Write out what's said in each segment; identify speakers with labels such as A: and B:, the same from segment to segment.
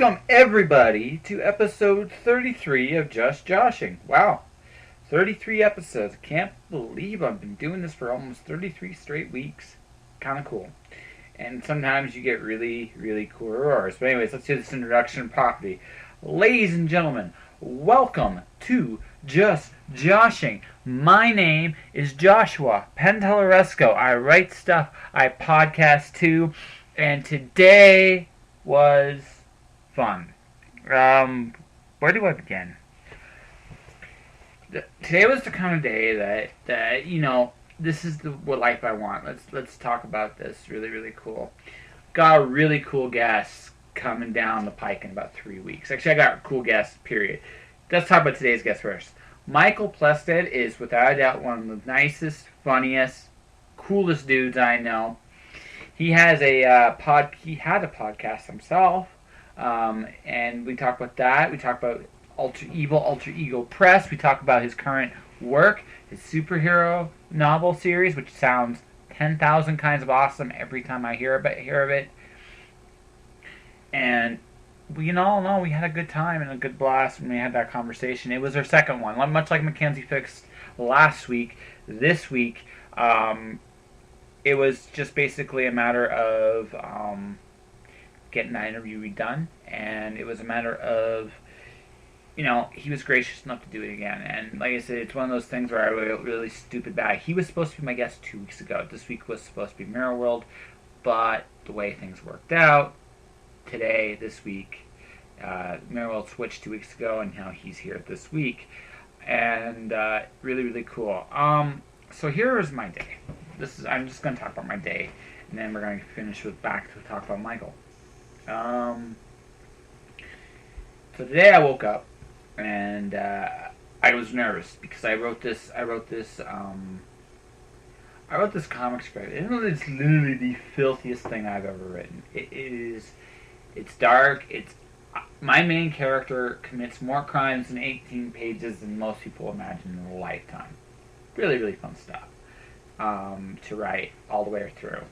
A: Welcome, everybody, to episode 33 of Just Joshing. Wow, 33 episodes. Can't believe I've been doing this for almost 33 straight weeks. Kind of cool. And sometimes you get really, really cool roars. But anyways, let's do this introduction properly. Ladies and gentlemen, welcome to Just Joshing. My name is Joshua Penteleresco. I write stuff, I podcast too, and today was fun. Where do I begin? Today was the kind of day that this is what life I want. Let's talk about this. Really cool. Got a really cool guest coming down the pike in about 3 weeks. Actually, I got a cool guest, period. Let's talk about today's guest first. Michell Plested is without a doubt one of the nicest, funniest, coolest dudes I know. He has he had a podcast himself, and we talk about that. We talk about Alter Ego Press. We talk about his current work, his superhero novel series, which sounds 10,000 kinds of awesome every time I hear of it. And we all know we had a good time and a good blast when we had that conversation. It was our second one, much like Mackenzie fixed last week. This week, it was just basically a matter of getting that interview redone, and it was a matter of, he was gracious enough to do it again. And like I said, it's one of those things where I really stupid bad. He was supposed to be my guest 2 weeks ago. This week was supposed to be Mirror World, but the way things worked out, this week, Mirror World switched 2 weeks ago, and now he's here this week. And really cool. So here is my day. I'm just going to talk about my day, and then we're going to finish back to talk about Michell. So today I woke up, and I was nervous because I wrote this comic script. It's literally the filthiest thing I've ever written. It's dark. My main character commits more crimes in 18 pages than most people imagine in a lifetime. Really fun stuff to write all the way through.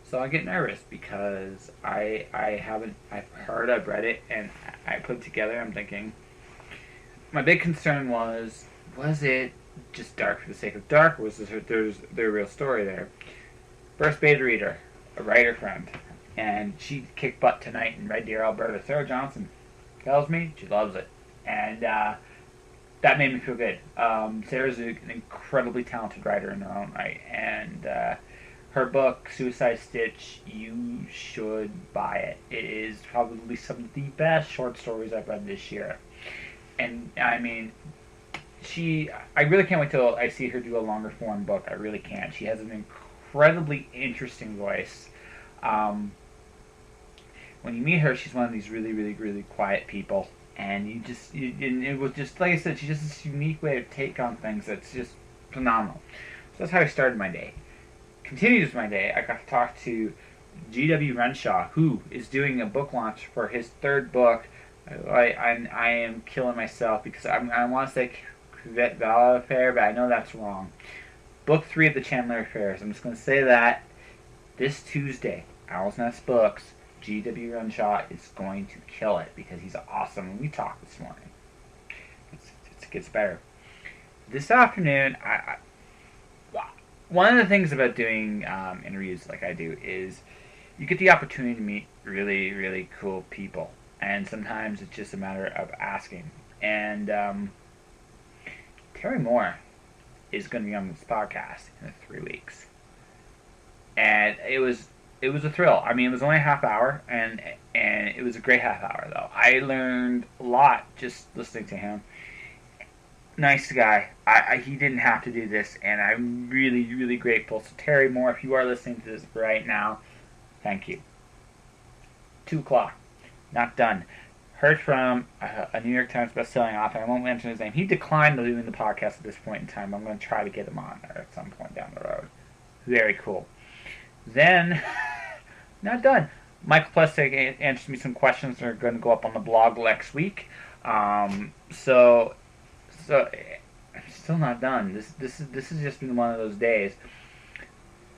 A: So I get nervous because I've read it, and I put it together. I'm thinking, my big concern was it just dark for the sake of dark, or was there a real story there? First beta reader, a writer friend, and she kicked butt tonight in Red Deer, Alberta. Sarah Johnson tells me she loves it, and that made me feel good. Sarah's an incredibly talented writer in her own right, and her book, Suicide Stitch, you should buy it. It is probably some of the best short stories I've read this year. And, I mean, I really can't wait till I see her do a longer form book. I really can't. She has an incredibly interesting voice. When you meet her, she's one of these really quiet people. And and it was just, like I said, she's just this unique way of take on things that's just phenomenal. So that's how I started my day. Continues my day. I got to talk to G.W. Renshaw, who is doing a book launch for his third book. I am killing myself because I want to say Vala Affair, but I know that's wrong. Book 3 of the Chandler Affairs. I'm just going to say that this Tuesday, Owl's Nest Books, G.W. Renshaw is going to kill it because he's awesome. And we talked this morning. It gets better. This afternoon, one of the things about doing interviews like I do is you get the opportunity to meet really cool people, and sometimes it's just a matter of asking. And Terry Moore is going to be on this podcast in 3 weeks, and it was a thrill. I mean, it was only a half hour, and it was a great half hour though. I learned a lot just listening to him. Nice guy. He didn't have to do this, and I'm really grateful. So Terry Moore, if you are listening to this right now, thank you. 2 o'clock. Not done. Heard from a New York Times bestselling author. I won't mention his name. He declined doing the podcast at this point in time. I'm going to try to get him on there at some point down the road. Very cool. Then, not done. Michell Plested answered me some questions that are going to go up on the blog next week. So I'm still not done. This has just been one of those days.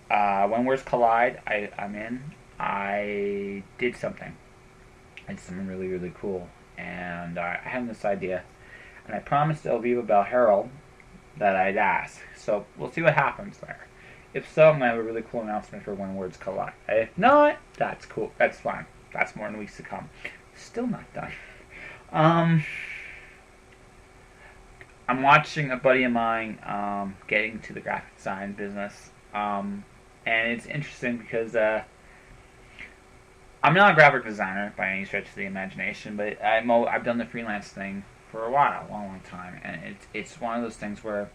A: When Words Collide, I'm in. I did something. I did something really, really cool. And I had this idea. And I promised El Viva Bell Herald that I'd ask. So we'll see what happens there. If so, I'm going to have a really cool announcement for When Words Collide. If not, that's cool. That's fine. That's more in weeks to come. Still not done. I'm watching a buddy of mine get into the graphic design business. And it's interesting because I'm not a graphic designer by any stretch of the imagination, but I've done the freelance thing for a while, a long time, and it's one of those things where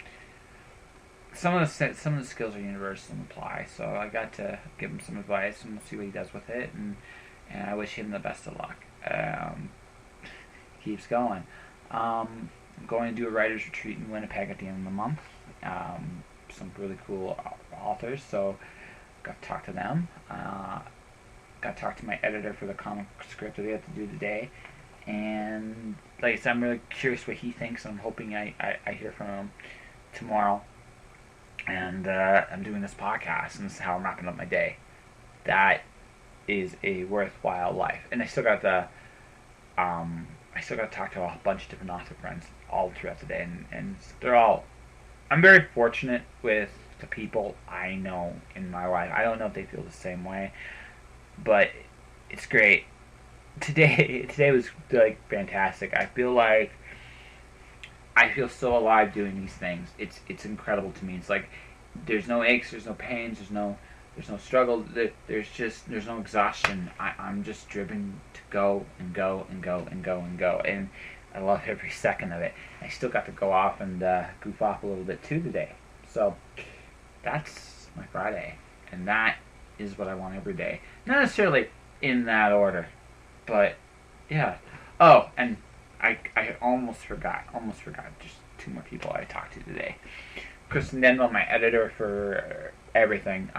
A: some of the skills are universal and apply. So I got to give him some advice, and we'll see what he does with it, and I wish him the best of luck. Keeps going. I'm going to do a writer's retreat in Winnipeg at the end of the month. Some really cool authors, so got to talk to them. Got to talk to my editor for the comic script that we have to do today. And like I said, I'm really curious what he thinks. I'm hoping I hear from him tomorrow. And I'm doing this podcast, and this is how I'm wrapping up my day. That is a worthwhile life. And I still got to talk to a bunch of different author friends all throughout the day, and they're all. I'm very fortunate with the people I know in my life. I don't know if they feel the same way, but it's great. Today was like fantastic. I feel so alive doing these things. It's incredible to me. It's like there's no aches, there's no pains, there's no struggle. There's no exhaustion. I'm just driven to go and go and go and go and go, and I love every second of it. I still got to go off and goof off a little bit too today. So that's my Friday, and that is what I want every day. Not necessarily in that order, but yeah. Oh, and I almost forgot. Just two more people I talked to today. Kristen Denville, my editor for everything.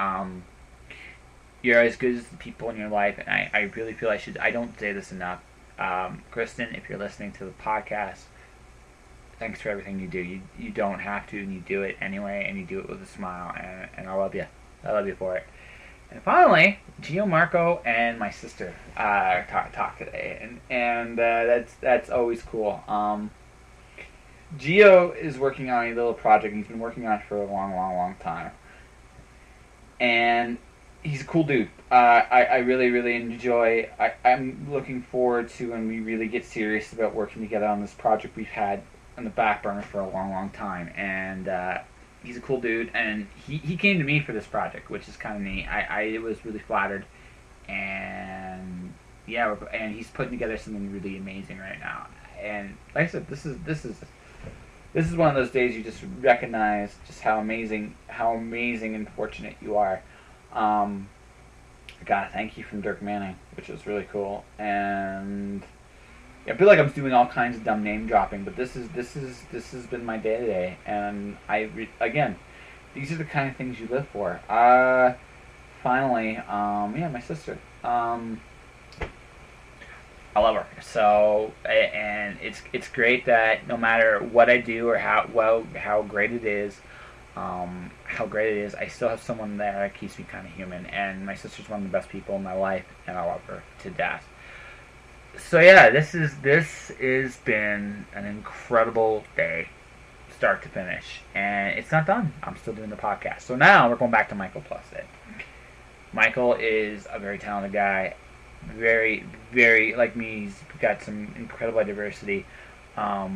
A: You're as good as the people in your life, and I really feel I don't say this enough. Kristen, if you're listening to the podcast, thanks for everything you do. You don't have to, and you do it anyway, and you do it with a smile, and I love you. I love you for it. And finally, Gio, Marco, and my sister talk today, and that's always cool. Gio is working on a little project, and he's been working on it for a long time. And he's a cool dude. I really enjoy. I'm looking forward to when we really get serious about working together on this project we've had on the back burner for a long time. And he's a cool dude, and he came to me for this project, which is kind of neat. I was really flattered, and yeah, and he's putting together something really amazing right now. And like I said, this is one of those days you just recognize just how amazing and fortunate you are. I got a thank you from Dirk Manning, which was really cool, and I feel like I'm doing all kinds of dumb name dropping, but this has been my day today, and again, these are the kind of things you live for. Finally, my sister. I love her. So, and it's great that no matter what I do or how great it is, I still have someone there that keeps me kind of human. And my sister's one of the best people in my life, and I love her to death. So yeah, this has been an incredible day, start to finish, and it's not done. I'm still doing the podcast. So now we're going back to Michell Plested. Michael is a very talented guy. Very, very, like me, he's got some incredible diversity. Like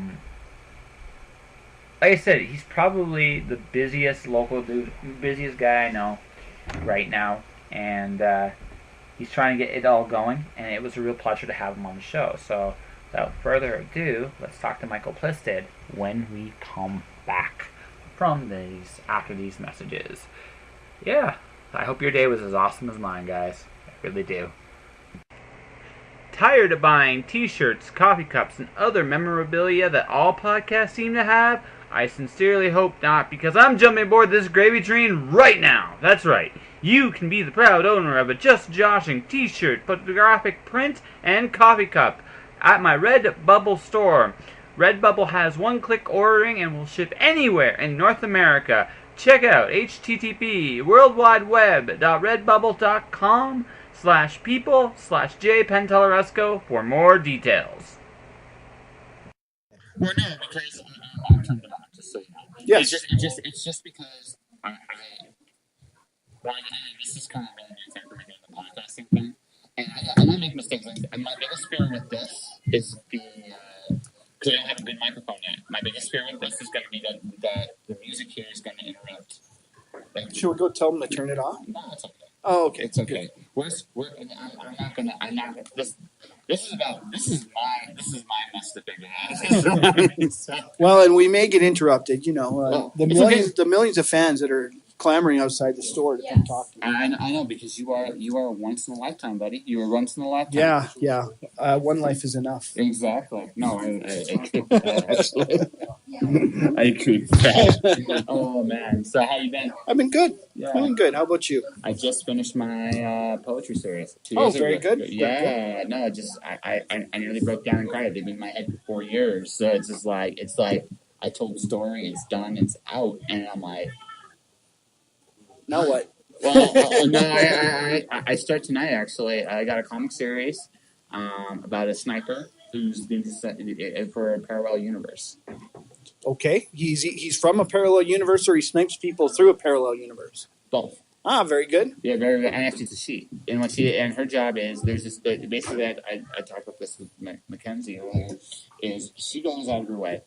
A: I said, he's probably the busiest busiest guy I know right now, and he's trying to get it all going, and it was a real pleasure to have him on the show. So, without further ado, let's talk to Michell Plested when we come back from after these messages. Yeah, I hope your day was as awesome as mine, guys. I really do. Tired of buying t-shirts, coffee cups, and other memorabilia that all podcasts seem to have? I sincerely hope not, because I'm jumping aboard this gravy train right now. That's right. You can be the proud owner of a Just Joshing t-shirt, photographic print, and coffee cup at my Redbubble store. Redbubble has one-click ordering and will ship anywhere in North America. Check out http://worldwideweb.redbubble.com/ facebook.com/people/J Pentellaresco for more details.
B: Well, no, because I'll turn it on, just so you know.
C: Yes.
B: It's just because well, this is kind of a new thing for me doing the podcasting thing, and I might make mistakes. And my biggest fear with this is because I don't have a good microphone yet. My biggest fear with this is going to be that the music here is going to interrupt.
C: Should we go tell them to turn it off?
B: No, it's okay.
C: Oh, okay.
B: It's okay. I'm not gonna. This is my mess to figure out.
C: Well, and we may get interrupted. You know, the
B: okay.
C: millions of fans that are clamoring outside the store to come talk to you.
B: I know, because you are once in a lifetime, buddy. You are once in a lifetime.
C: Yeah. One life is enough.
B: Exactly. No, I actually. I agree with that. Oh man. So how you been?
C: I've been good.
B: Yeah.
C: I've been good. How about you?
B: I just finished my poetry series 2
C: Oh,
B: years
C: very
B: ago.
C: good.
B: Yeah. Good. No, I nearly broke down and cried. They've been in my head for 4 years. So it's like I told the story, it's done, it's out, and I'm like,
C: now what?
B: Well, no, I start tonight, actually. I got a comic series about a sniper who's been for a parallel universe.
C: Okay. He's from a parallel universe, or he snipes people through a parallel universe?
B: Both.
C: Ah, very good.
B: Yeah, very good. And actually, it's a she. And her job is, there's this, basically, I talked about this with Mackenzie earlier, is she goes out of her way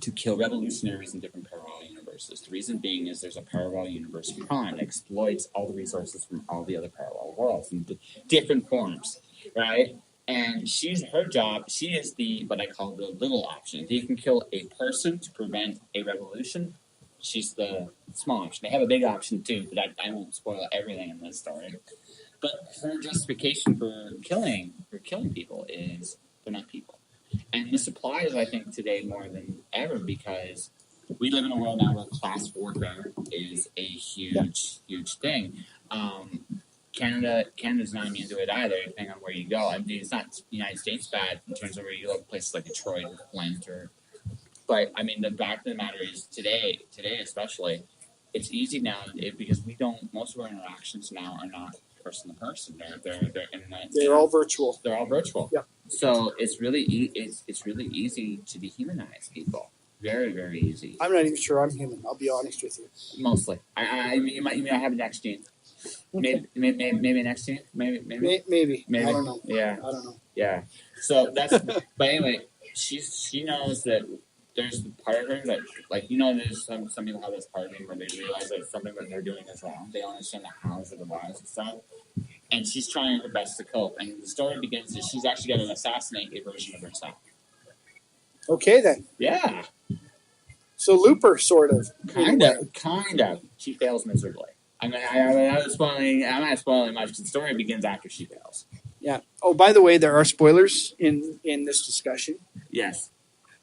B: to kill revolutionaries in different parallel universes. The reason being is there's a parallel universe crime that exploits all the resources from all the other parallel worlds in different forms, right? And her job, she is what I call the little option. If you can kill a person to prevent a revolution, she's the small option. They have a big option too, but I won't spoil everything in this story. But her justification for killing people is they're not people. And this applies, I think, today more than ever, because we live in a world now where class warfare is a huge thing. Canada's not immune to it either, depending on where you go. I mean, it's not the United States bad in terms of where you go, places like Detroit or Flint, but I mean, the fact of the matter is today especially, it's easy now because most of our interactions now are not person to person. They're
C: all virtual.
B: They're all virtual.
C: Yeah.
B: So it's really easy to dehumanize people. Very, very easy.
C: I'm not even sure I'm human. I'll be honest with you.
B: Mostly. You might have a next gene. Maybe next gene. Maybe.
C: I don't know.
B: Yeah.
C: I don't know.
B: Yeah. So that's. But anyway, she knows that there's part of her that, like, there's some people have this part of them where they realize that something that they're doing is wrong. They don't understand the hows or the whys and stuff. And she's trying her best to cope. And the story begins that she's actually going to assassinate a version of herself.
C: Okay, then.
B: Yeah.
C: So Looper, sort of.
B: Kind of. She fails miserably. I mean, I'm not spoiling much. The story begins after she fails.
C: Yeah. Oh, by the way, there are spoilers in this discussion.
B: Yes.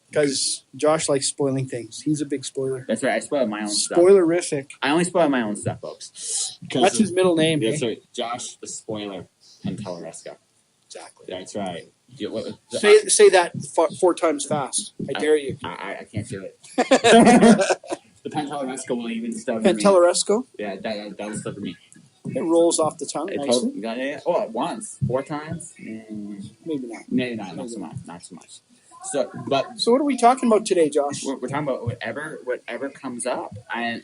C: Because Josh likes spoiling things. He's a big spoiler.
B: That's right. I spoil my own stuff.
C: Spoilerific.
B: I only spoil my own stuff, folks.
C: That's his middle name.
B: That's right. Josh the Spoiler Pentellaresco.
C: Exactly.
B: That's right.
C: Say that 4 times fast. I dare you.
B: I can't do it. The Pentellaresco will even stub for me.
C: Pentellaresco?
B: Yeah, that'll stub for me.
C: It rolls off the tongue nicely.
B: Once. 4 times?
C: Maybe not.
B: Maybe not. Not so much. So
C: what are we talking about today, Josh?
B: We're talking about whatever comes up. And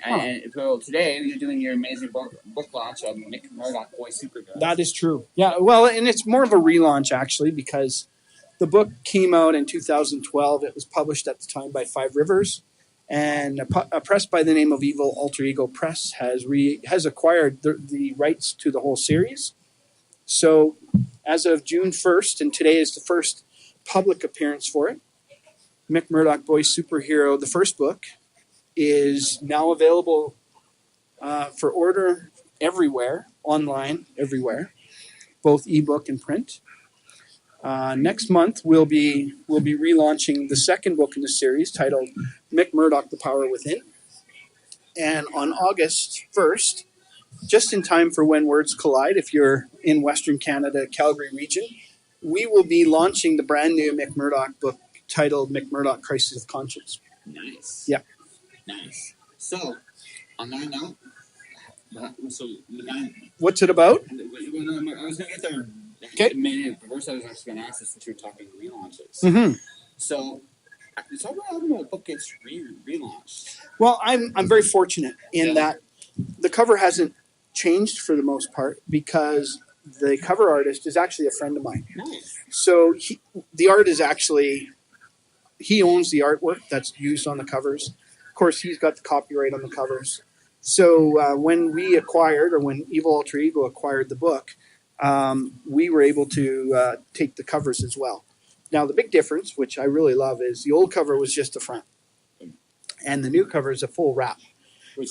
B: so today you're doing your amazing book launch of Mik Murdoch, Boy Superhero.
C: That is true. Yeah, well, and it's more of a relaunch, actually, because the book came out in 2012. It was published at the time by Five Rivers, and a press by the name of Evil Alter Ego Press has acquired the rights to the whole series. So as of June 1st, and today is the first public appearance for it, Mik Murdoch, Boy Superhero, the first book, is now available for order everywhere, online, everywhere, both ebook and print. Next month, we'll be relaunching the second book in the series, titled Mik Murdoch, The Power Within. And on August 1st, just in time for When Words Collide, if you're in Western Canada, Calgary region, we will be launching the brand new Mik Murdoch book titled Mik Murdoch, Crisis of Conscience.
B: Nice.
C: Yeah.
B: Nice. So, on that note, So the guy.
C: What's it about?
B: I was going to get there
C: Okay.
B: in a minute. But first, I was actually going to ask this since you were talking relaunches.
C: Mm-hmm.
B: So, talk about how the book gets relaunched.
C: Well, I'm very fortunate in that the cover hasn't changed for the most part because the cover artist is actually a friend of mine.
B: Nice.
C: So the art is actually, he owns the artwork that's used on the covers. Of course, he's got the copyright on the covers. So when we acquired, or when Evil Alter Ego acquired the book, we were able to take the covers as well. Now, the big difference, which I really love, is the old cover was just the front. And the new cover is a full wrap,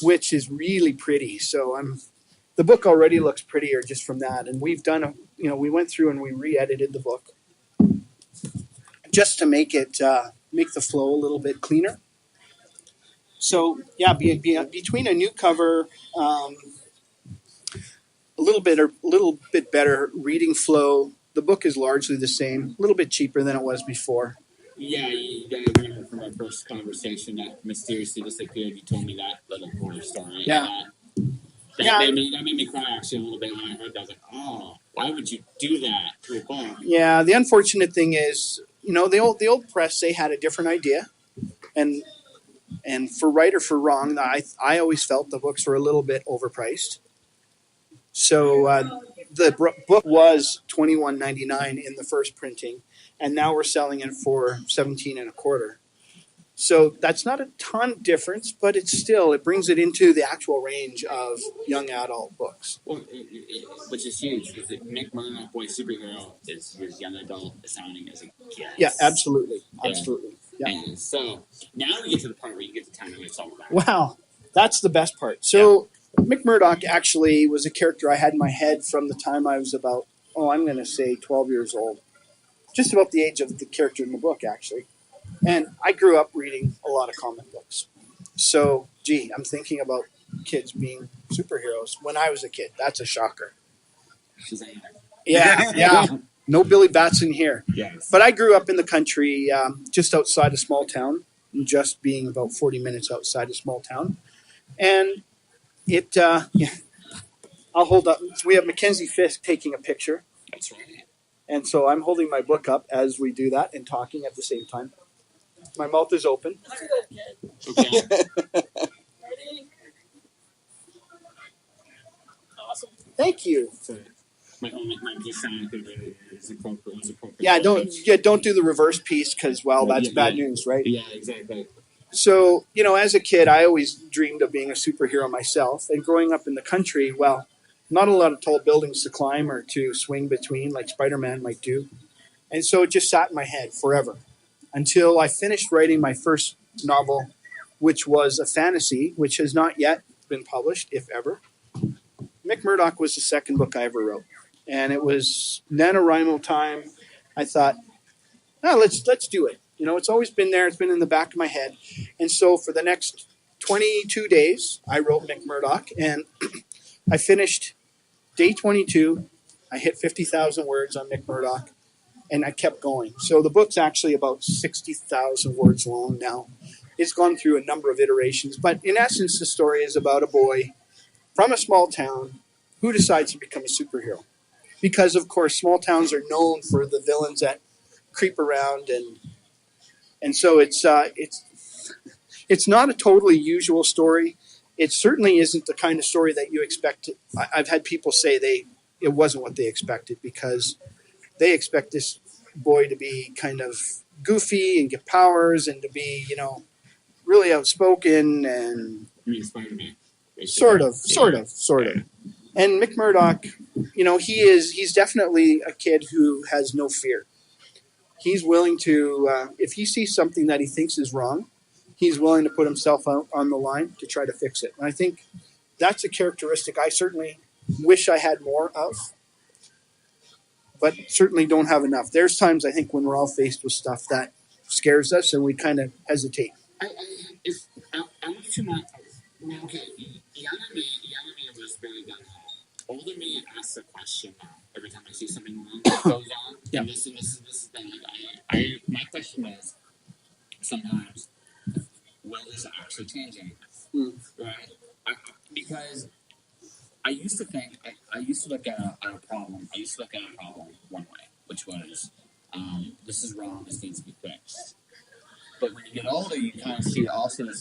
C: which is really pretty. So the book already looks prettier just from that. And we've done, we went through and we re-edited the book just to make it, make the flow a little bit cleaner. So, yeah, between a new cover, a little bit better reading flow. The book is largely the same, a little bit cheaper than it was before.
B: Yeah, you guys remember from our first conversation that mysteriously disappeared. You told me that little horror story.
C: Yeah.
B: That made me cry actually a little bit when I heard that. I was like, oh, why would you do that to a book?
C: Yeah, the unfortunate thing is, the old press, they had a different idea. And for right or for wrong, I always felt the books were a little bit overpriced. So the book was $21.99 in the first printing, and now we're selling it for $17.25. So that's not a ton difference, but it brings it into the actual range of young adult books.
B: Well, which is huge because Mik Murdoch, Boy Superhero, is your young adult sounding as a kid.
C: Yeah, absolutely. Yeah.
B: And so now we get to the part where you get to tell me what it's all about.
C: Wow, that's the best part. So Mik Murdoch actually was a character I had in my head from the time I was about, I'm going to say 12 years old. Just about the age of the character in the book, actually. And I grew up reading a lot of comic books. So, I'm thinking about kids being superheroes when I was a kid. That's a shocker. Yeah. No Billy Batson here.
B: Yes.
C: But I grew up in the country, just outside a small town, just being about 40 minutes outside a small town. And I'll hold up. We have Mackenzie Fisk taking a picture.
B: That's right.
C: And so I'm holding my book up as we do that and talking at the same time. My mouth is open.
B: Okay.
D: Ready? Awesome.
C: Thank you.
B: So, my piece sound is appropriate.
C: Yeah, don't do the reverse piece because, that's bad news, right?
B: Yeah, exactly.
C: So, as a kid, I always dreamed of being a superhero myself. And growing up in the country, not a lot of tall buildings to climb or to swing between like Spider-Man might do. And so it just sat in my head forever until I finished writing my first novel, which was a fantasy, which has not yet been published, if ever. Mik Murdoch was the second book I ever wrote. And it was NaNoWriMo time. I thought, let's do it. It's always been there. It's been in the back of my head. And so for the next 22 days, I wrote Mik Murdoch. And I finished day 22. I hit 50,000 words on Mik Murdoch. And I kept going. So the book's actually about 60,000 words long now. It's gone through a number of iterations. But in essence, the story is about a boy from a small town who decides to become a superhero. Because, of course, small towns are known for the villains that creep around. And so it's not a totally usual story. It certainly isn't the kind of story that you expect. I've had people say it wasn't what they expected because they expect this boy to be kind of goofy and get powers and to be, really outspoken and
B: Spider-Man.
C: Sort of. And Mik Murdoch, he's definitely a kid who has no fear. He's willing to, if he sees something that he thinks is wrong, he's willing to put himself out on the line to try to fix it. And I think that's a characteristic I certainly wish I had more of, but certainly don't have enough. There's times I think when we're all faced with stuff that scares us and we kind of hesitate.
B: I want to not. Okay, younger me was very gung-ho. Older me asks a question now every time I see something wrong that goes on.
C: Yeah.
B: And this is the thing. Like, my question is sometimes, will this actually change anything? Right? Because I used to think, I used to look at a problem. I used to look at a problem one way, which was, this is wrong. This needs to be fixed. But when you get older, you kind of see also that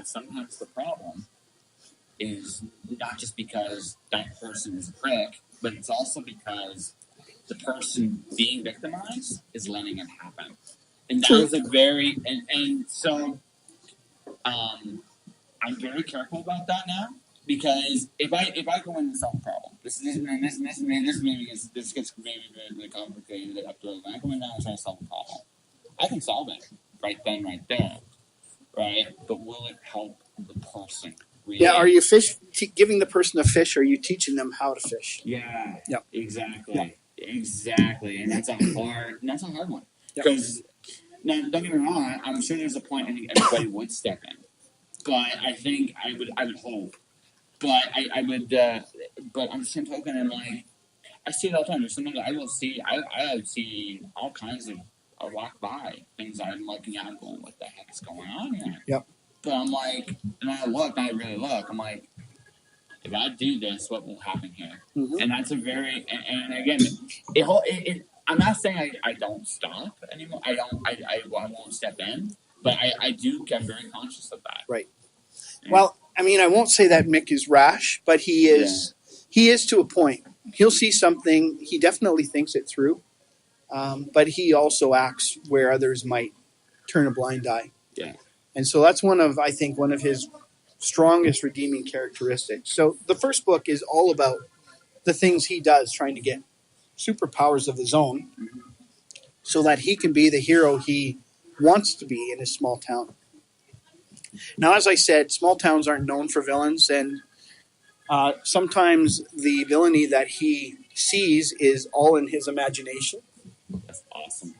B: sometimes the problem is not just because that person is a prick, but it's also because the person being victimized is letting it happen. And that was a very and so I'm very careful about that now because if I go in and solve a problem, this gets maybe really complicated up to it. When I go in now and try to solve a problem, I can solve it right then, right there, right? But will it help the person? Really?
C: Yeah, are you giving the person a fish, or are you teaching them how to fish?
B: Yeah.
C: Yep.
B: Exactly.
C: Yep.
B: Exactly. And that's a hard one. Because now, don't get me wrong, I'm sure there's a point I think everybody would step in. But I think I would hope. But I would but on the same token I'm like I see it all the time. There's something that I see all kinds of I walk by things I'm looking at and going, what the heck is going on here?
C: Yep.
B: But I'm like, and I really look, I'm like, if I do this, what will happen here?
C: Mm-hmm.
B: And that's a very, and again, I'm not saying I don't stop anymore. I won't step in, but I do get very conscious of that.
C: Right.
B: And,
C: Well, I mean, I won't say that Mik is rash, but he is to a point. He'll see something. He definitely thinks it through. But he also acts where others might turn a blind eye.
B: Yeah.
C: And so that's one of his strongest redeeming characteristics. So the first book is all about the things he does trying to get superpowers of his own so that he can be the hero he wants to be in his small town. Now, as I said, small towns aren't known for villains, and sometimes the villainy that he sees is all in his imagination.
B: That's awesome.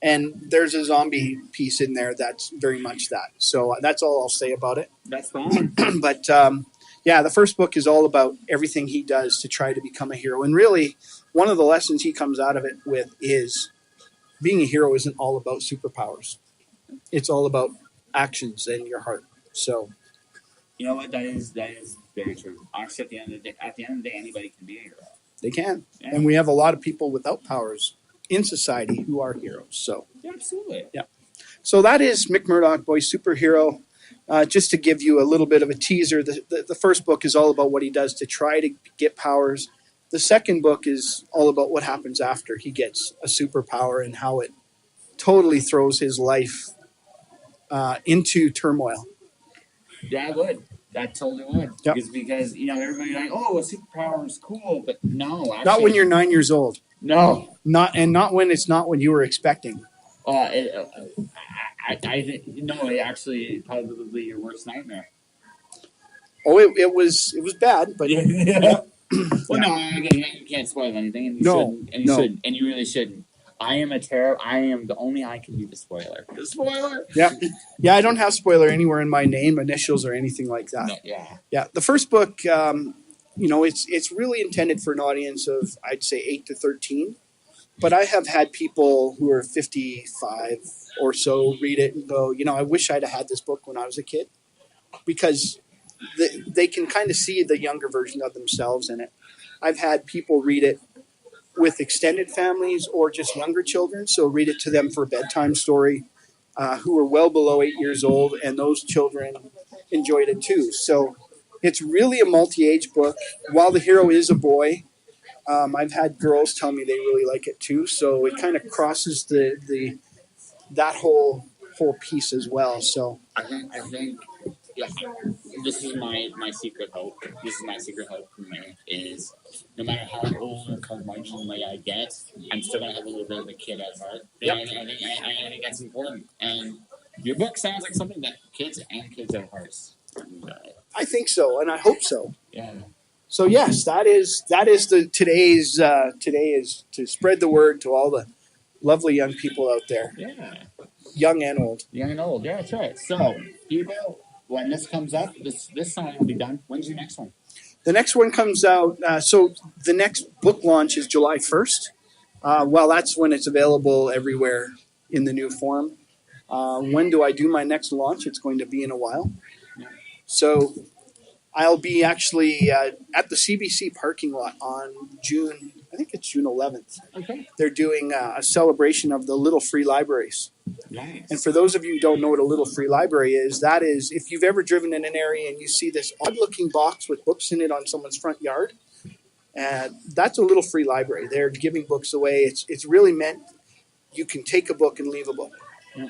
C: And there's a zombie piece in there that's very much that. So that's all I'll say about it.
B: That's fine.
C: But the first book is all about everything he does to try to become a hero. And really, one of the lessons he comes out of it with is being a hero isn't all about superpowers. It's all about actions and your heart. So,
B: you know what? That is very true. Actually, at the end of the day, anybody can be a hero.
C: They can.
B: Yeah.
C: And we have a lot of people without powers in society who are heroes. So,
B: yeah, absolutely.
C: Yeah. So that is Mik Murdoch, Boy's Superhero. Just to give you a little bit of a teaser, the first book is all about what he does to try to get powers. The second book is all about what happens after he gets a superpower and how it totally throws his life into turmoil.
B: Yeah, I would. That totally would.
C: Yep.
B: Because everybody's like, oh, a superpower is cool, but no, actually,
C: Not when you're 9 years old.
B: No.
C: Not when it's not what you were expecting.
B: I think it actually probably your worst nightmare.
C: Oh, it was bad, but
B: yeah. Well, no, again, you can't spoil anything, and you shouldn't, and you really shouldn't. I am the only I can be the spoiler. The spoiler.
C: Yeah. I don't have spoiler anywhere in my name, initials, or anything like that.
B: No,
C: yeah. The first book, it's really intended for an audience of, I'd say, 8 to 13. But I have had people who are 55 or so read it and go, I wish I'd have had this book when I was a kid, because they can kind of see the younger version of themselves in it. I've had people read it with extended families or just younger children, so read it to them for a bedtime story, who are well below 8 years old, and those children enjoyed it too. So it's really a multi-age book. While the hero is a boy, I've had girls tell me they really like it too. So it kind of crosses that whole piece as well. So
B: I think this is my secret hope. This is my secret hope for me is no matter how old or curmudgeonly I get, I'm still gonna have a little bit of a kid at heart.
C: Yep.
B: I think that's important. And your book sounds like something that kids at hearts.
C: I think so, and I hope so.
B: Yeah.
C: So yes, that is today is to spread the word to all the lovely young people out there.
B: Yeah.
C: Young and old.
B: Young and old. Yeah, that's right. So people, when this comes up, this song will be done. When's your next one?
C: The next one comes out. So the next book launch is July 1st. Well, that's when it's available everywhere in the new form. When do I do my next launch? It's going to be in a while.
B: Yeah.
C: So I'll be actually at the CBC parking lot on June, I think it's June 11th.
B: Okay.
C: They're doing a celebration of the Little Free Libraries.
B: Nice.
C: And for those of you who don't know what a Little Free Library is, that is if you've ever driven in an area and you see this odd-looking box with books in it on someone's front yard, that's a Little Free Library. They're giving books away. It's really meant you can take a book and leave a book.
B: Yeah.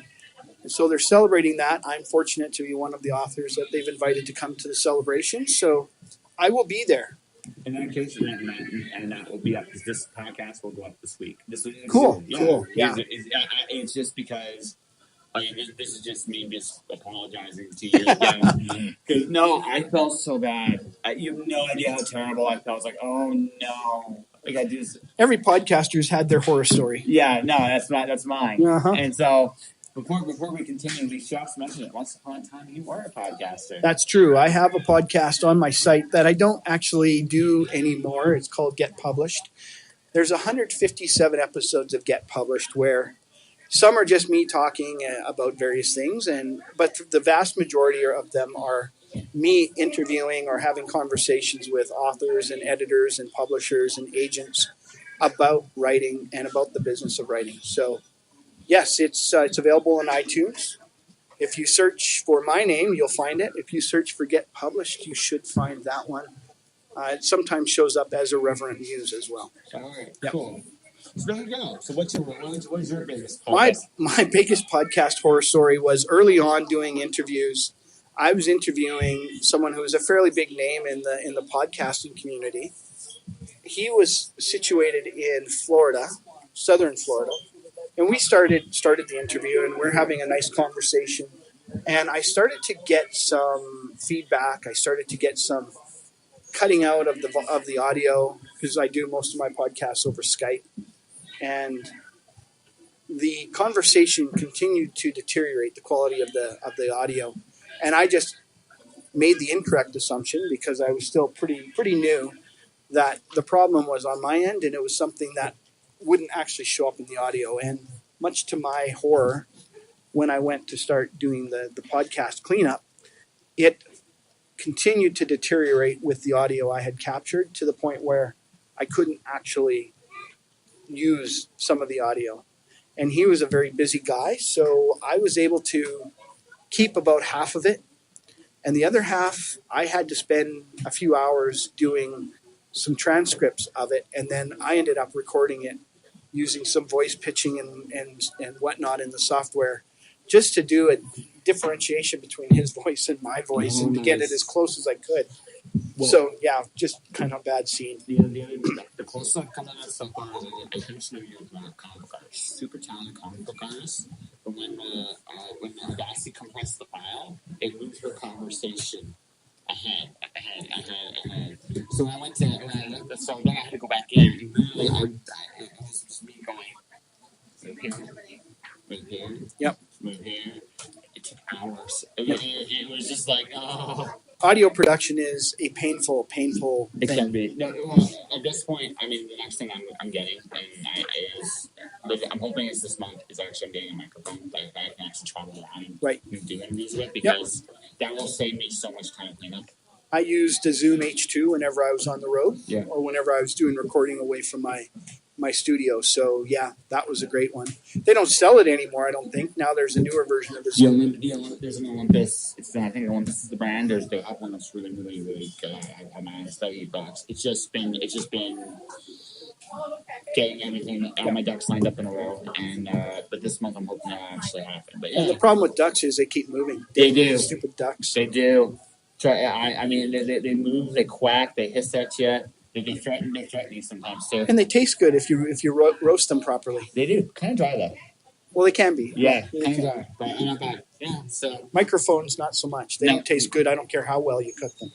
C: And so they're celebrating that. I'm fortunate to be one of the authors that they've invited to come to the celebration. So I will be there.
B: In that case, and that will be up. This podcast will go up this week.
C: Cool.
B: Yeah.
C: Cool. Yeah.
B: It's just because. I mean, this is just me just apologizing to you again. Because no, I felt so bad. You have no idea how terrible I felt. I was like, oh no, like I do.
C: Every podcaster's had their horror story.
B: Yeah, no, that's mine.
C: Uh-huh.
B: And so before we continue, we should also mention it. Once upon a time, you were a podcaster.
C: That's true. I have a podcast on my site that I don't actually do anymore. It's called Get Published. There's 157 episodes of Get Published where some are just me talking about various things, but the vast majority of them are me interviewing or having conversations with authors and editors and publishers and agents about writing and about the business of writing. So, yes, it's available on iTunes. If you search for my name, you'll find it. If you search for Get Published, you should find that one. It sometimes shows up as Irreverent News as well.
B: All right,
C: Yep.
B: cool. So there you go. So what is your biggest podcast?
C: My biggest podcast horror story was early on doing interviews. I was interviewing someone who was a fairly big name in the podcasting community. He was situated in Florida, southern Florida, and we started the interview, and we're having a nice conversation. And I started to get some feedback. I started to get some cutting out of the audio because I do most of my podcasts over Skype. And the conversation continued to deteriorate the quality of the audio, and I just made the incorrect assumption because I was still pretty new that the problem was on my end, and it was something that wouldn't actually show up in the audio. And much to my horror, when I went to start doing the podcast cleanup, it continued to deteriorate with the audio I had captured to the point where I couldn't actually use some of the audio. And he was a very busy guy, so I was able to keep about half of it, and the other half I had to spend a few hours doing some transcripts of it, and then I ended up recording it using some voice pitching and whatnot in the software just to do a differentiation between his voice and my voice and to get it as close as I could. Well, so, yeah, just kind of a bad scene.
B: The closest I've come to that so far is I finished an interview with a comic book artist, super talented comic book artist. But when Audacity compressed the file, it moved her conversation ahead. So I went to, so then I had to go back in. It was just me going, move here,
C: Yep.
B: Move here. It took hours. It was just like, oh.
C: Audio production is a painful
B: It
C: thing.
B: can be. No, well, at this point, I mean, the next thing I'm getting, I'm hoping it's this month, is actually I'm getting a microphone that I can actually travel around and do interviews with, because that will save me so much time cleanup.
C: I used a Zoom H2 whenever I was on the road or whenever I was doing recording away from my studio. So, yeah, that was a great one. They don't sell it anymore, I don't think. Now there's a newer version of the Zoom.
B: There's an Olympus. I think Olympus is the brand. They have one that's really, really, really good. I have mine. It's about $8. It's just been getting everything, all my ducks lined up in a row. And but this month I'm hoping that'll actually happen. But yeah.
C: And the problem with ducks is they keep moving.
B: They do.
C: Stupid ducks.
B: They do. I mean, they move, they quack, they hiss at you. They threaten you sometimes too. And
C: they taste good if you roast them properly.
B: They do. Kind of dry though.
C: Well, they can be.
B: Yeah, kind of dry, but not bad. Yeah. So
C: microphones, not so much. They don't taste good. I don't care how well you cook them.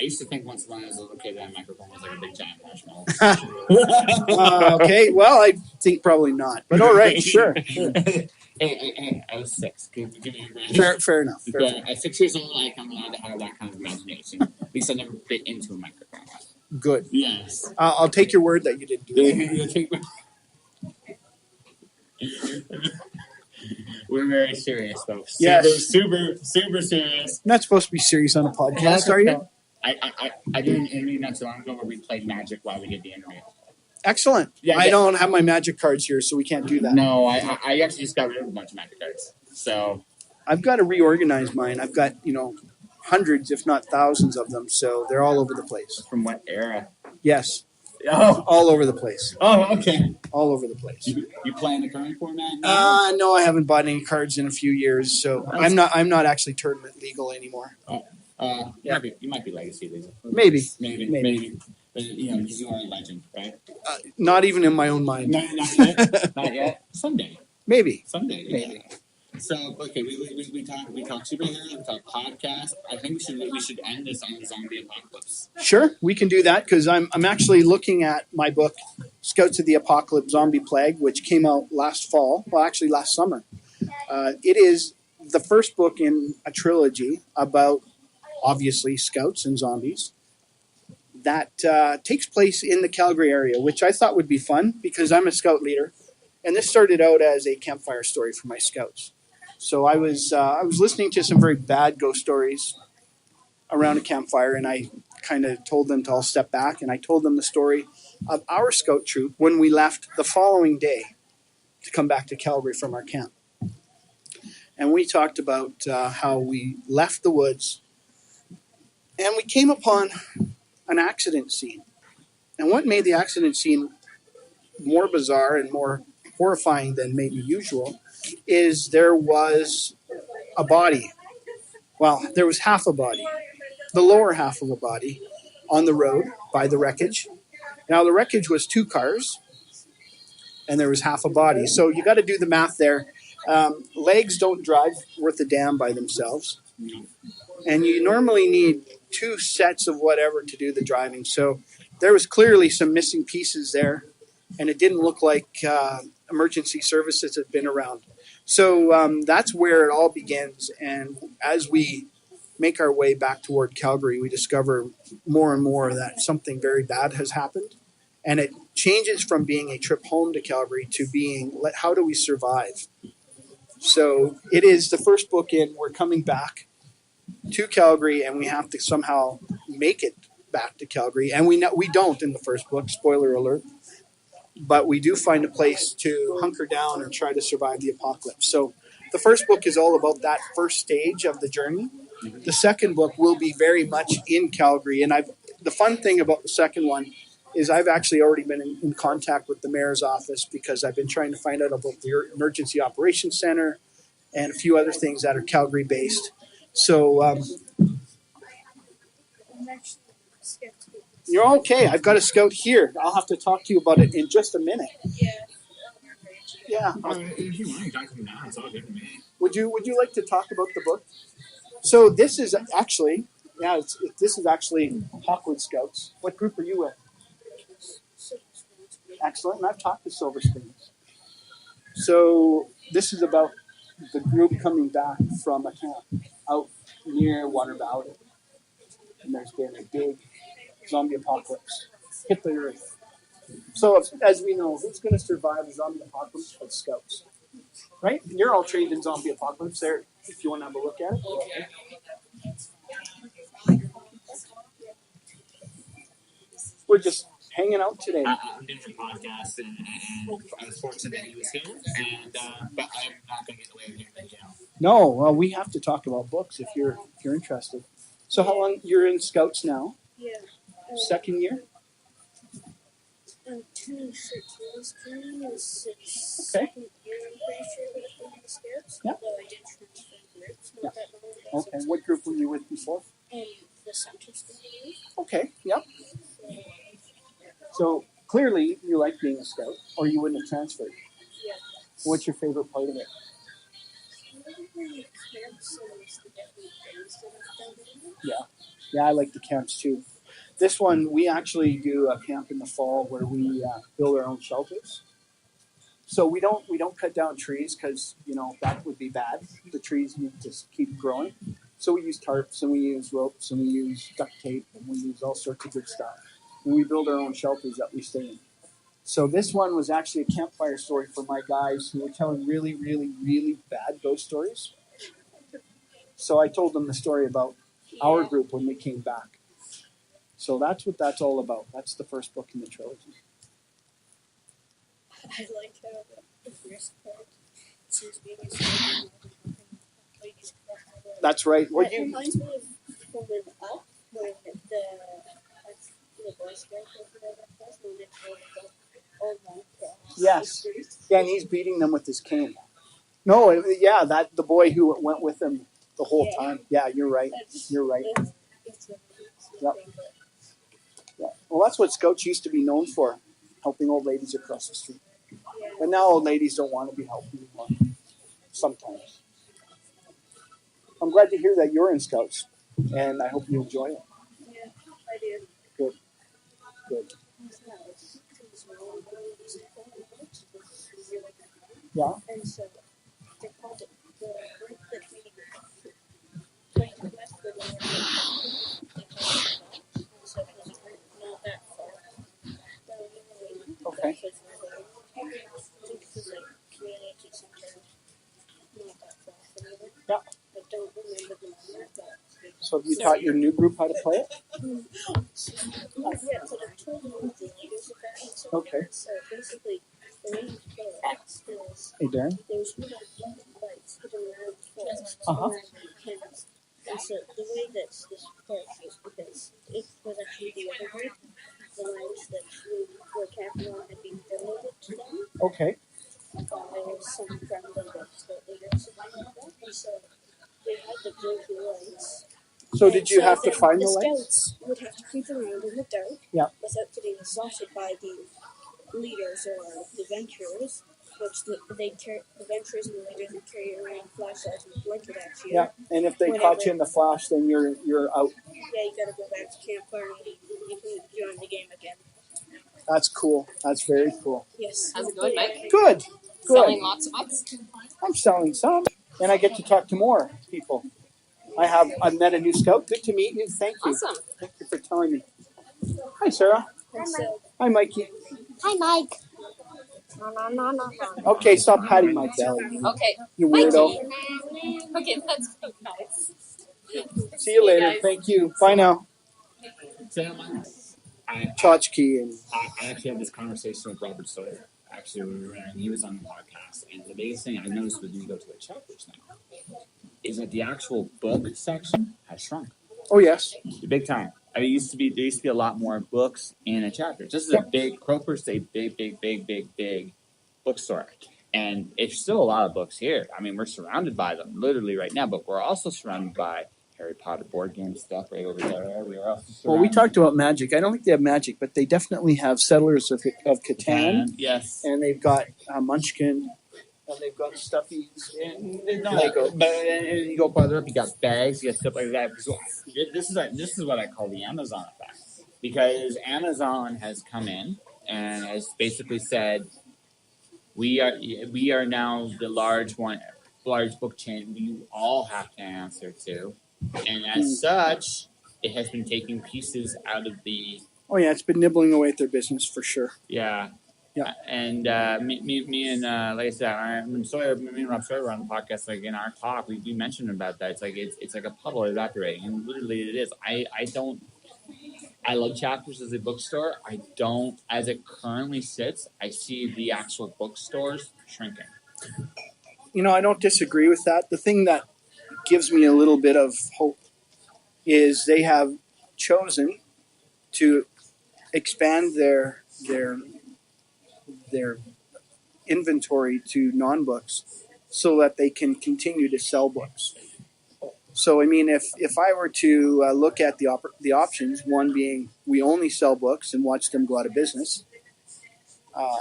B: I used to think once when I was a little kid that a microphone was like a big giant marshmallow.
C: Okay, well, I think probably not. But all right, sure.
B: Hey, I was 6. Give me a break.
C: Fair enough.
B: At 6 years old, I'm allowed to have that kind of imagination. At least I never fit into a microphone.
C: Good.
B: Yes.
C: I'll take your word that you didn't do that.
B: We're very serious, folks.
C: Yes.
B: Super serious.
C: You're not supposed to be serious on a podcast, are you?
B: I did an interview not too long ago where we played Magic while we did the interview.
C: Excellent.
B: Yeah,
C: I
B: yeah.
C: don't have my magic cards here, so we can't do that.
B: No, I actually discovered a bunch of Magic cards. So
C: I've got to reorganize mine. I've got, hundreds, if not thousands of them, so they're all over the place.
B: from what era?
C: Yes,
B: Oh,
C: all over the place.
B: okay.
C: All over the place.
B: You play in the current format now?
C: No, I haven't bought any cards in a few years, so I'm not actually tournament legal anymore.
B: Yeah. You might be legacy legal.
C: Maybe.
B: But you are a legend, right?
C: Not even in my own mind.
B: No, not yet. Not yet. Someday.
C: Maybe.
B: Someday. Yeah.
C: Maybe.
B: So okay, we talk superhero, we talk podcast. I think we should end this on the zombie apocalypse.
C: Sure, we can do that because I'm actually looking at my book, Scouts of the Apocalypse: Zombie Plague, which came out last fall. Well, actually last summer. It is the first book in a trilogy about, obviously, scouts and zombies that takes place in the Calgary area, which I thought would be fun because I'm a scout leader, and this started out as a campfire story for my scouts. So I was listening to some very bad ghost stories around a campfire, and I kind of told them to all step back, and I told them the story of our scout troop when we left the following day to come back to Calgary from our camp. And we talked about how we left the woods, and we came upon an accident scene. And what made the accident scene more bizarre and more horrifying than maybe usual is there was a body. Well, there was half a body, the lower half of a body, on the road by the wreckage. Now, the wreckage was 2 cars, and there was half a body. So you got to do the math there. Legs don't drive worth a damn by themselves. And you normally need 2 sets of whatever to do the driving. So there was clearly some missing pieces there, and it didn't look like emergency services had been around. So that's where it all begins. And as we make our way back toward Calgary, we discover more and more that something very bad has happened. And it changes from being a trip home to Calgary to being, how do we survive? So it is the first book in, we're coming back to Calgary, and we have to somehow make it back to Calgary. And we don't in the first book, spoiler alert. But we do find a place to hunker down and try to survive the apocalypse. So the first book is all about that first stage of the journey. The second book will be very much in Calgary. And the fun thing about the second one is I've actually already been in contact with the mayor's office because I've been trying to find out about the Emergency Operations Center and a few other things that are Calgary-based. So you're okay. I've got a scout here. I'll have to talk to you about it in just a minute. Yeah.
B: If you want to talk to me now, it's all good to me.
C: Would you like to talk about the book? So this is actually, this is actually Hawkwood Scouts. What group are you with? Excellent. And I've talked to Silver Springs. So this is about the group coming back from a camp out near Water Valley. And there's been a big zombie apocalypse hit the earth. So as we know, who's going to survive the zombie apocalypse? But scouts. Right? You're all trained in zombie apocalypse there. If you want to have a look at it. Okay. We're just hanging out today.
B: I'm doing a podcast, and I was fortunate he was here, but I'm not going to get away with it.
C: No, well, we have to talk about books if you're interested. So how long you're in Scouts now?
D: Yeah.
C: Second year?
D: 2016 is
C: Okay.
D: second year, I'm pretty sure, that I've been in the Scouts.
C: Yeah.
D: Although I did transfer groups not that long ago.
C: Okay. What group were you with before?
D: The center school.
C: Okay. Yep. So clearly you like being a scout, or you wouldn't have transferred.
D: Yeah.
C: What's your favorite part of it? Yeah, I like the camps too. This one, we actually do a camp in the fall where we build our own shelters. So we don't cut down trees because that would be bad. The trees need to keep growing. So we use tarps and we use ropes and we use duct tape and we use all sorts of good stuff. And we build our own shelters that we stay in. So this one was actually a campfire story for my guys who were telling really, really, really bad ghost stories. So I told them the story about our group when we came back. So that's what that's all about. That's the first book in the trilogy.
D: I like how the first part seems to be ladies across the road.
C: That's right. Well,
D: That reminds me of Woman Up, when the Boy Scout was when they told the old man across
C: Yes.
D: the street.
C: yeah, and he's beating them with his cane. No, that the boy who went with him the whole
D: Yeah.
C: time. Yeah, you're right.
D: That's-
C: You're right.
D: It's a
C: Yep. Yeah. Well, that's what Scouts used to be known for, helping old ladies across the street. But now old ladies don't want to be helped anymore. Sometimes. I'm glad to hear that you're in Scouts, and I hope you enjoy it.
D: Yeah, I do.
C: Good. Good. Yeah.
D: And so they called it the group that we played with the Lord. They called it that. And so it was a group not that far.
C: Okay.
D: This is a community center not that far from here.
C: Yeah.
D: I don't remember the number, but
C: So have you taught your new group how to play it?
D: yeah, so I've told them what the leaders of that and so
C: Okay.
D: So basically, the way you play it is
C: Hey, Darren.
D: there's little lights hidden around the forest
C: Uh-huh.
D: around the campus. And so the way that this works is because it was actually the other group, the ones that we were camping on had been donated to them
C: Okay.
D: by some friend of the state leaders and like that. And so they had the blue lights.
C: So did you have to
D: then
C: find the
D: the
C: lights?
D: scouts would have to creep around in the dark
C: Yeah.
D: without getting assaulted by the leaders or the venturers, which the venturers and the leaders would carry around flashlights and blink it at you.
C: Yeah. And if they caught you in the flash, then you're out.
D: Yeah, you gotta go back to campfire and you can join the game again.
C: That's cool. That's very cool.
D: Yes.
E: How's it going, Mike?
C: Good.
E: Selling
C: Good.
E: lots of books?
C: I'm selling some, and I get to talk to more people. I've met a new scout. Good to meet you. Thank you.
E: Awesome.
C: Thank you for telling me. Hi, Sarah.
D: And so
C: Hi, Mikey.
E: Hi, Mike. No.
C: Okay, stop patting my belly,
E: Okay.
C: you weirdo.
E: Okay, that's so nice.
C: See you later.
E: guys.
C: Thank you. Bye now.
B: Sam, I
C: Tchotchke and
B: actually had this conversation with Robert Sawyer. Actually, when he was on the podcast, and the biggest thing I noticed when you go to the chapters now is that the actual book section has shrunk.
C: oh yes,
B: Big time. I mean, there used to be a lot more books in a chapter. This is a big, Croker's a big bookstore. And it's still a lot of books here. I mean, we're surrounded by them literally right now, but we're also surrounded by Harry Potter board game stuff right over there. We are also
C: well, we
B: surrounded
C: talked about Magic. I don't think they have Magic, but they definitely have Settlers of Catan,
B: Yes.
C: and they've got Munchkin, and they've got stuffies.
B: And you go farther up, you got bags, you got stuff like that. This is what I call the Amazon effect, because Amazon has come in and has basically said we are now the large book chain you all have to answer to, and as such, it has been taking pieces out of the
C: Oh yeah, it's been nibbling away at their business for sure.
B: Yeah. And me and like I said, me and Rob Sawyer were on the podcast. Like in our talk, we mentioned about that. It's like a puddle evaporating, and literally it is. I love Chapters as a bookstore. I don't, as it currently sits, I see the actual bookstores shrinking.
C: You know, I don't disagree with that. The thing that gives me a little bit of hope is they have chosen to expand their inventory to non-books so that they can continue to sell books. So, I mean, if I were to look at the options, one being we only sell books and watch them go out of business,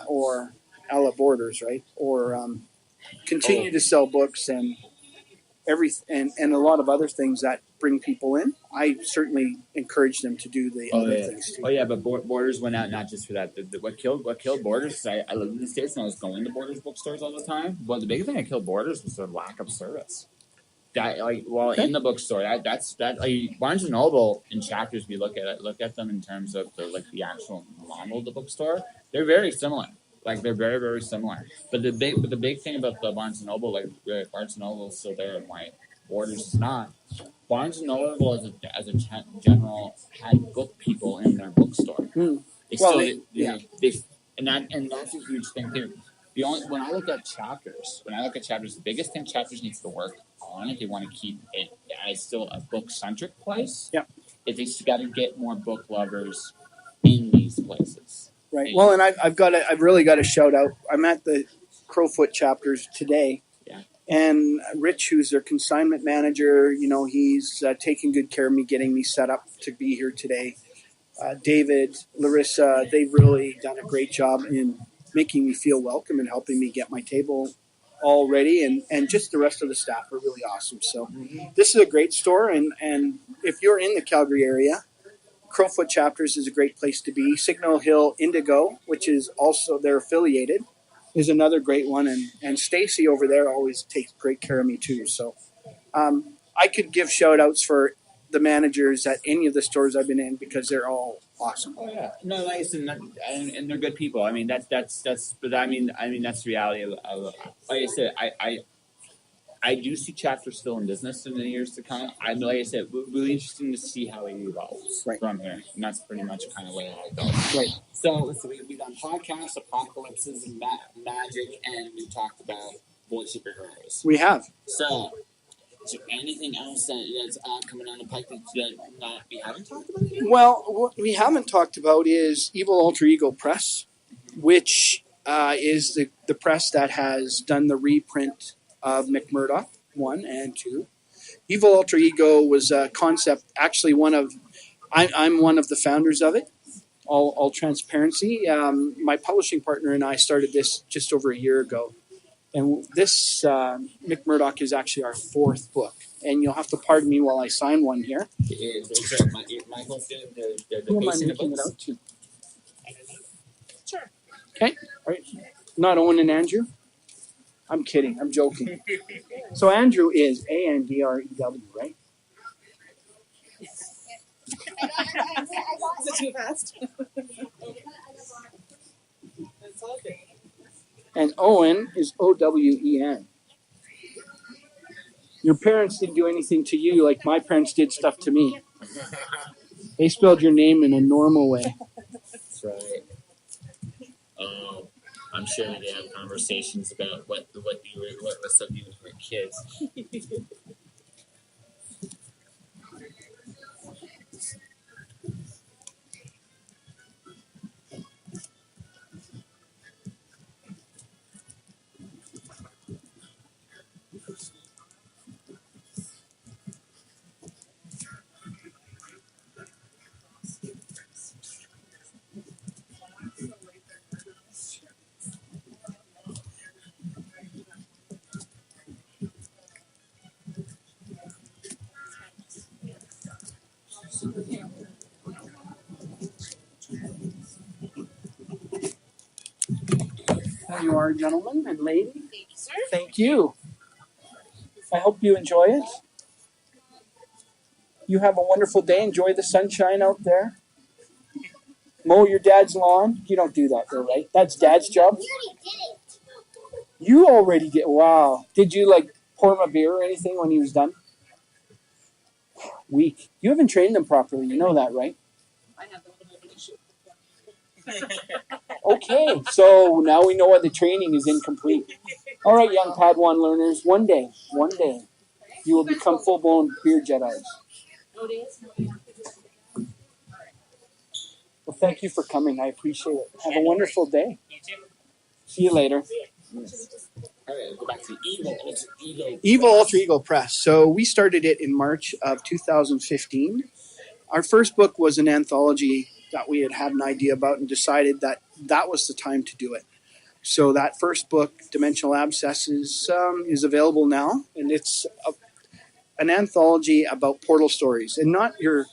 C: or a la Borders, right? Or continue to sell books and and a lot of other things that bring people in. I certainly encourage them to do the other things too.
B: Oh yeah, but Borders went out not just for that. What killed Borders is I lived in the States and I was going to Borders bookstores all the time. But the big thing that killed Borders was their lack of service. That in the bookstore, that's Barnes and Noble in Chapters. We look at them in terms of the actual model of the bookstore. They're very similar. They're very, very similar. But the big thing about the Barnes and Noble, Barnes and Noble is still there and Borders is not. Barnes and Noble as a general had book people in their bookstore.
C: Mm.
B: They
C: Well,
B: still
C: yeah.
B: they and that's a huge thing too. When I look at chapters, the biggest thing chapters needs to work on if they want to keep it as still a book centric place.
C: Yeah.
B: Is they got to get more book lovers in these places.
C: Right. Well, and I've really got to shout out. I'm at the Crowfoot chapters today.
B: Yeah.
C: And Rich, who's their consignment manager, he's taking good care of me, getting me set up to be here today. David, Larissa, they've really done a great job in making me feel welcome and helping me get my table all ready. And just the rest of the staff are really awesome. So this is a great store. And if you're in the Calgary area, Crowfoot Chapters is a great place to be. Signal Hill Indigo, which is also they're affiliated, is another great one. And Stacy over there always takes great care of me too. So I could give shout outs for the managers at any of the stores I've been in because they're all awesome.
B: Oh yeah, no, like I said, and they're good people. I mean, that's. But I mean, that's the reality of like I said, I do see chapters still in business in the years to come. I'm like I said, really interesting to see how it evolves from here, and that's pretty much kind of where I go.
C: Right.
B: So we've done podcasts, apocalypses, and magic, and we talked about boy superheroes.
C: We have.
B: So. Is there anything else that's coming down the pike that we haven't talked about yet?
C: Well, what we haven't talked about is Evil Alter Ego Press, which is the press that has done the reprint of Mik Murdoch 1 and 2. Evil Alter Ego was a concept, actually I'm one of the founders of it, all transparency. My publishing partner and I started this just over a year ago. And this Mik Murdoch is actually our 4th book. And you'll have to pardon me while I sign one here.
B: Michael's doing the
C: Who am I
B: basing of
C: making it
B: books?
C: out to?
E: Sure.
C: Okay. All right. Not Owen and Andrew? I'm kidding. I'm joking. So Andrew is Andrew, right?
E: Is it too fast? That's all good.
C: And Owen is Owen. Your parents didn't do anything to you like my parents did stuff to me. They spelled your name in a normal way.
B: That's right. I'm sure they have conversations about what stuff you were kids.
C: There you are, gentlemen and lady.
E: Thank you, sir.
C: Thank you. I hope you enjoy it. You have a wonderful day. Enjoy the sunshine out there. Mow your dad's lawn. You don't do that though, right? That's dad's job. You already did. Wow. Did you pour him a beer or anything when he was done? Weak. You haven't trained them properly. You know that, right?
E: I have a little bit of issue.
C: Okay. So now we know why the training is incomplete. All right, young Padawan learners. One day, you will become full-blown beer Jedis.
E: No days.
C: Well, thank you for coming. I appreciate it. Have a wonderful day.
B: You too.
C: See you later.
B: All right, go back to Evil Alter Ego.
C: Evil Alter Ego Press. So we started it in March of 2015. Our first book was an anthology that we had an idea about and decided that was the time to do it. So that first book, Dimensional Abscesses, is available now, and it's an anthology about portal stories, and not your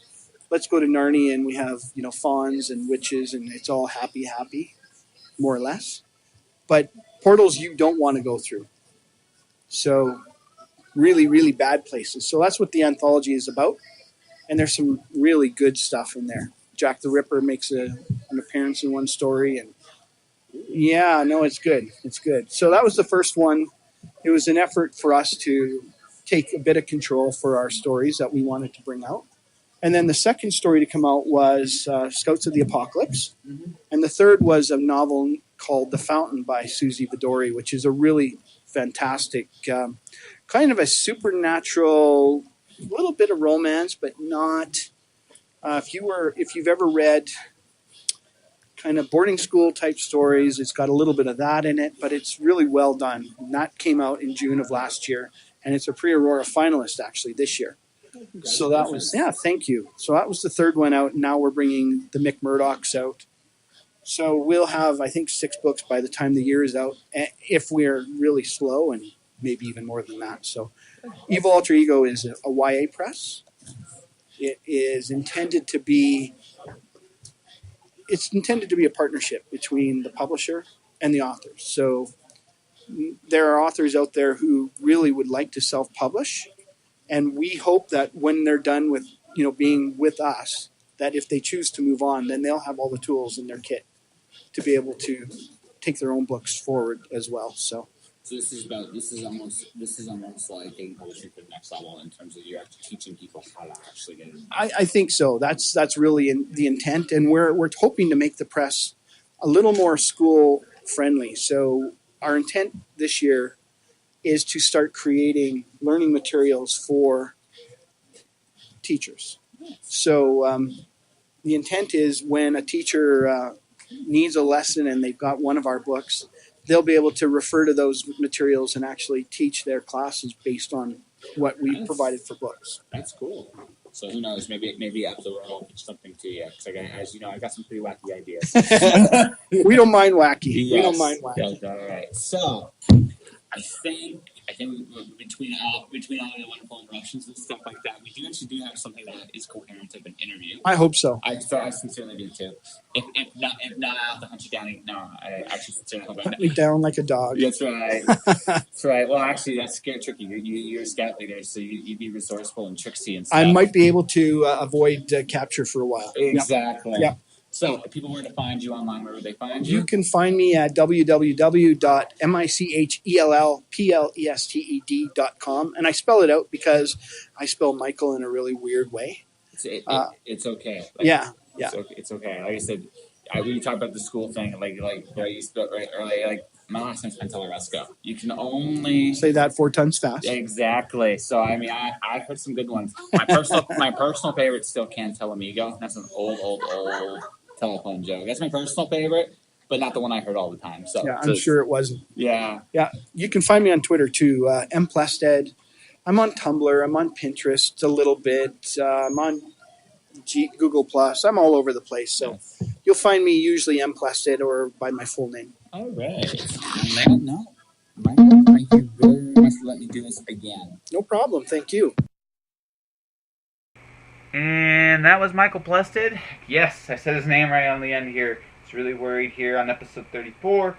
C: let's go to Narnia and we have fawns and witches and it's all happy, more or less, but portals you don't want to go through. So really, really bad places. So that's what the anthology is about, and there's some really good stuff in there. Jack the Ripper makes an appearance in one story, and yeah, no, it's good. It's good. So that was the first one. It was an effort for us to take a bit of control for our stories that we wanted to bring out. And then the second story to come out was Scouts of the Apocalypse. And the third was a novel called The Fountain by Susie Vidori, which is a really fantastic, kind of a supernatural, little bit of romance, but not. If you've ever read kind of boarding school type stories, it's got a little bit of that in it, but it's really well done. And that came out in June of last year, and it's a pre-Aurora finalist actually this year. So that was, thank you. So that was the third one out. Now we're bringing the Mik Murdochs out. So we'll have, I think, 6 books by the time the year is out, if we're really slow, and maybe even more than that. So Evil Alter Ego is a YA press. It is intended to be a partnership between the publisher and the authors. So there are authors out there who really would like to self-publish, and we hope that when they're done with, being with us, that if they choose to move on, then they'll have all the tools in their kit to be able to take their own books forward as well. So
B: this is almost like getting publishing to the next level in terms of you're actually teaching people how to actually get it.
C: I think so. That's really the intent, and we're hoping to make the press a little more school friendly. So our intent this year is to start creating learning materials for teachers. So the intent is when a teacher needs a lesson and they've got one of our books, they'll be able to refer to those materials and actually teach their classes based on what we provided for books.
B: That's cool. So who knows? Maybe after the world will pitch something to you. Because as you know, I got some pretty wacky ideas.
C: We don't mind wacky.
B: Yes.
C: We don't mind wacky.
B: All right. So I think between all the wonderful interruptions and stuff like that, we do have something that is coherent of an interview.
C: I hope so.
B: I sincerely do too. If not, I'll have to hunt you down. No, I actually sincerely hope
C: Hunt me down like a dog.
B: That's right. That's right. Well, actually, that's scary tricky. You're a scout leader, so you'd be resourceful and tricksy and stuff.
C: I might be able to avoid capture for a while.
B: Exactly.
C: Yep.
B: So, if people were to find you online, where would they find you?
C: You can find me at www.michellplested.com, and I spell it out because I spell Michael in a really weird way.
B: It's okay. It's okay. Like I said, we talked about the school thing, like where you spelled right earlier. Like my last name's Pantelleresco. You can only
C: say that 4 times fast.
B: Exactly. So I mean, I've heard some good ones. My personal favorite still Cantelamigo. That's an old telephone joke. That's my personal favorite, but not the one I heard all the time. So
C: yeah, I'm sure it wasn't.
B: Yeah.
C: You can find me on Twitter too, Plested. I'm on Tumblr. I'm on Pinterest a little bit. I'm on Google Plus. I'm all over the place. So you'll find me usually Plested or by my full name.
B: All right. Michael, thank you very much for letting me do this again.
C: No problem. Thank you.
A: And that was Michell Plested. Yes, I said his name right on the end here. He's really worried here on episode 34.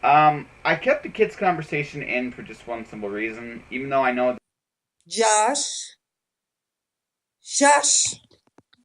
A: I kept the kids' conversation in for just one simple reason, even though I know...
F: Josh.